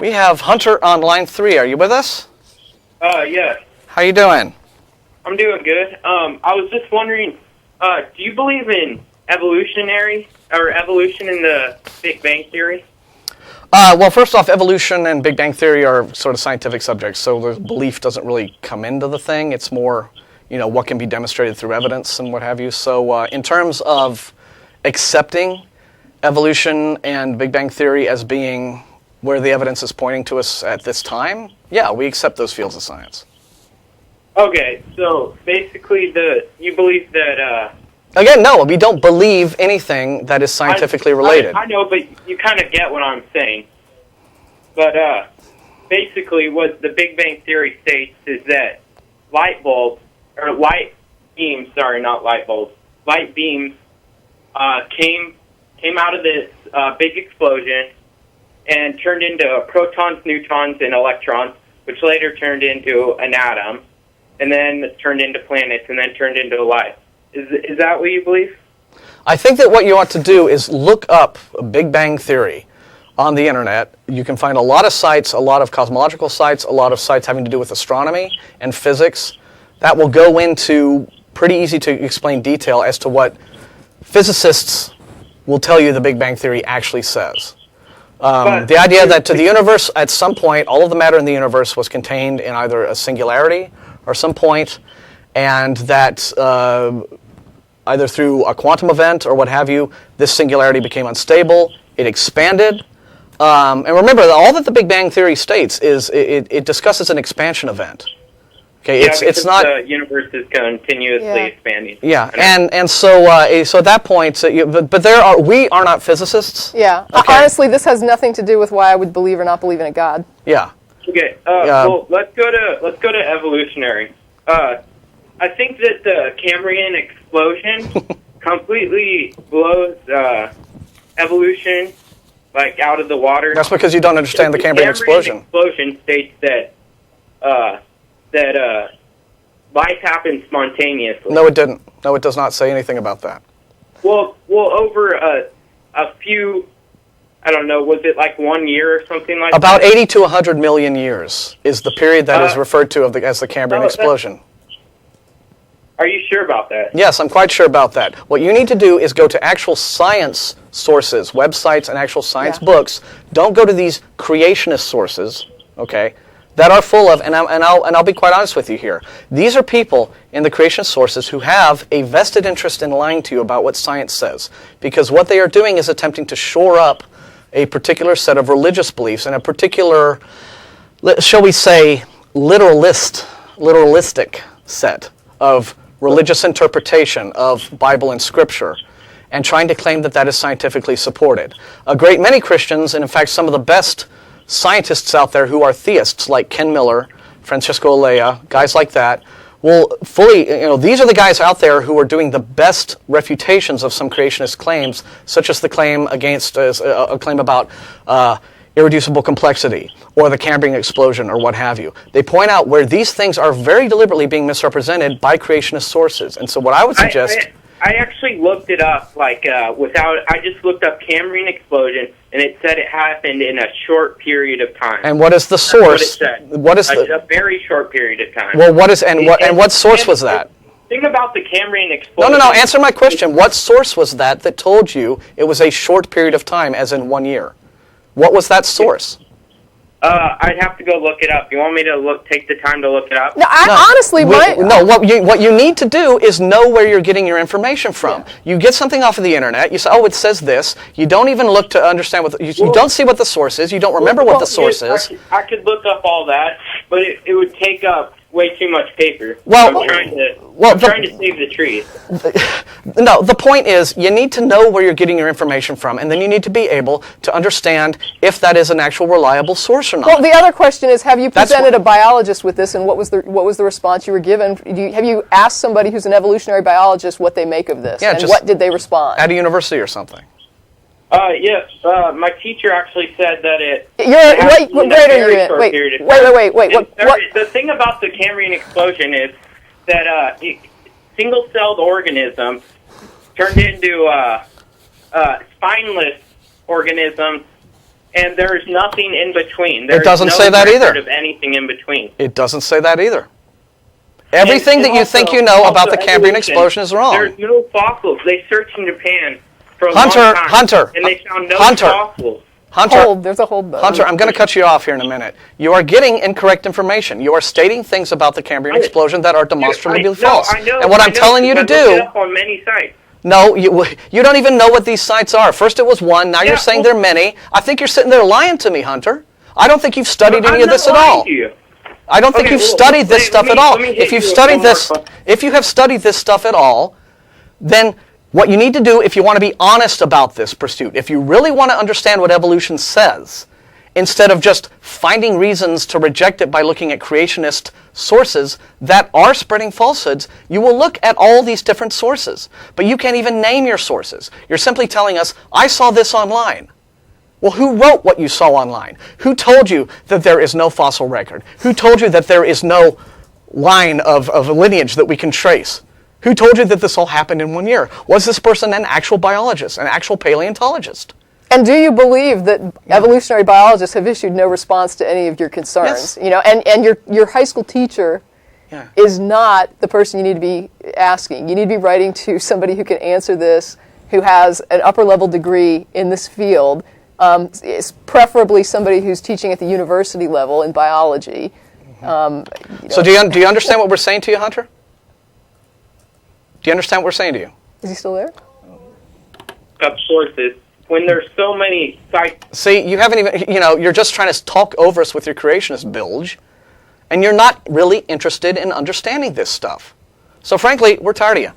We have Hunter on line 3. Are you with us? Yes. How you doing? I'm doing good. I was just wondering, do you believe in evolution in the Big Bang Theory? Well, first off, evolution and Big Bang Theory are sort of scientific subjects, so the belief doesn't really come into the thing. It's more, what can be demonstrated through evidence and what have you. So in terms of accepting evolution and Big Bang Theory as being where the evidence is pointing to us at this time, yeah, we accept those fields of science. Okay, so basically you believe that... Again, no, we don't believe anything that is scientifically related. I know, but you kind of get what I'm saying. But basically what the Big Bang Theory states is that light beams came out of this big explosion and turned into protons, neutrons, and electrons, which later turned into an atom, and then turned into planets, and then turned into life. Is that what you believe? I think that what you ought to do is look up Big Bang Theory on the internet. You can find a lot of sites, a lot of cosmological sites, a lot of sites having to do with astronomy and physics that will go into pretty easy to explain detail as to what physicists will tell you the Big Bang Theory actually says. The idea that to the universe, at some point, all of the matter in the universe was contained in either a singularity or some point, and that either through a quantum event or what have you, this singularity became unstable, it expanded. And remember, all that the Big Bang Theory states is it discusses an expansion event. Okay, it's not. The universe is continuously expanding. Yeah, and so at that point, we are not physicists. Yeah, okay. Honestly, this has nothing to do with why I would believe or not believe in a God. Yeah. Okay. Well, let's go to evolutionary. I think that the Cambrian explosion completely blows evolution out of the water. That's because you don't understand the Cambrian explosion. The Cambrian explosion states that life happens spontaneously. No, it didn't. No, it does not say anything about that. Well, over a few, I don't know, was it 1 year or something like about that? About 80 to 100 million years is the period that is referred to as the Cambrian explosion. Are you sure about that? Yes, I'm quite sure about that. What you need to do is go to actual science sources, websites, and actual science books. Don't go to these creationist sources, okay, that are full of, and I'll be quite honest with you here. These are people in the creationist sources who have a vested interest in lying to you about what science says, because what they are doing is attempting to shore up a particular set of religious beliefs and a particular, shall we say, literalistic set of religious interpretation of Bible and Scripture, and trying to claim that that is scientifically supported. A great many Christians, and in fact some of the best scientists out there who are theists, like Ken Miller, Francisco Olea, guys like that, will fully, these are the guys out there who are doing the best refutations of some creationist claims, such as the claim against, a claim about irreducible complexity, or the Cambrian explosion, or what have you. They point out where these things are very deliberately being misrepresented by creationist sources. And so what I would suggest... I actually looked it up, I just looked up Cambrian explosion, and it said it happened in a short period of time. And what is the source? What is a very short period of time. Well, what source was that? The thing about the Cambrian explosion... No, answer my question. What source was that told you it was a short period of time, as in 1 year? What was that source? I'd have to go look it up. You want me to take the time to look it up? No, honestly, what you need to do is know where you're getting your information from. Yeah. You get something off of the internet. You say, oh, it says this. You don't even look to understand you don't see what the source is. You don't remember what the source is. I could look up all that, but it would take up way too much paper. Well, I'm trying to save the trees. No, the point is you need to know where you're getting your information from, and then you need to be able to understand if that is an actual reliable source or not. Well, the other question is, have you presented a biologist with this, and what was the response you were given? Have you asked somebody who's an evolutionary biologist what they make of this, and what did they respond? At a university or something. Yes, my teacher actually said that it... What grade are you in? Wait. The thing about the Cambrian explosion is that single-celled organisms turned into spineless organisms And there's nothing in between. It doesn't say that either. Of anything in between. It doesn't say that either. Everything that you think you know about the Cambrian explosion is wrong. There's no fossils. They searched in Japan for a Hunter, long time, Hunter, and they found no Hunter, fossils. Hunter, there's a hold button. Hunter, I'm going to cut you off here in a minute. You are getting incorrect information. You are stating things about the Cambrian explosion that are demonstrably false. I know, and what I'm telling you to do... I looked it up on many sites. No, you don't even know what these sites are. First it was one, now you're saying there are many. I think you're sitting there lying to me, Hunter. I don't think you've studied any of this at all. I don't think you've studied this stuff at all. If you've studied this, if you have studied this stuff at all, then what you need to do if you want to be honest about this pursuit, if you really want to understand what evolution says, instead of just finding reasons to reject it by looking at creationist sources that are spreading falsehoods, you will look at all these different sources. But you can't even name your sources. You're simply telling us, I saw this online. Well, who wrote what you saw online? Who told you that there is no fossil record? Who told you that there is no line of a lineage that we can trace? Who told you that this all happened in 1 year? Was this person an actual biologist, an actual paleontologist? And do you believe that evolutionary biologists have issued no response to any of your concerns? Yes. You know, and your high school teacher is not the person you need to be asking. You need to be writing to somebody who can answer this, who has an upper level degree in this field. Is preferably somebody who's teaching at the university level in biology. So do you understand what we're saying to you, Hunter? Do you understand what we're saying to you? Is he still there? Sources. When there's so many sites. See, you haven't even, you're just trying to talk over us with your creationist bilge, and you're not really interested in understanding this stuff. So frankly, we're tired of you.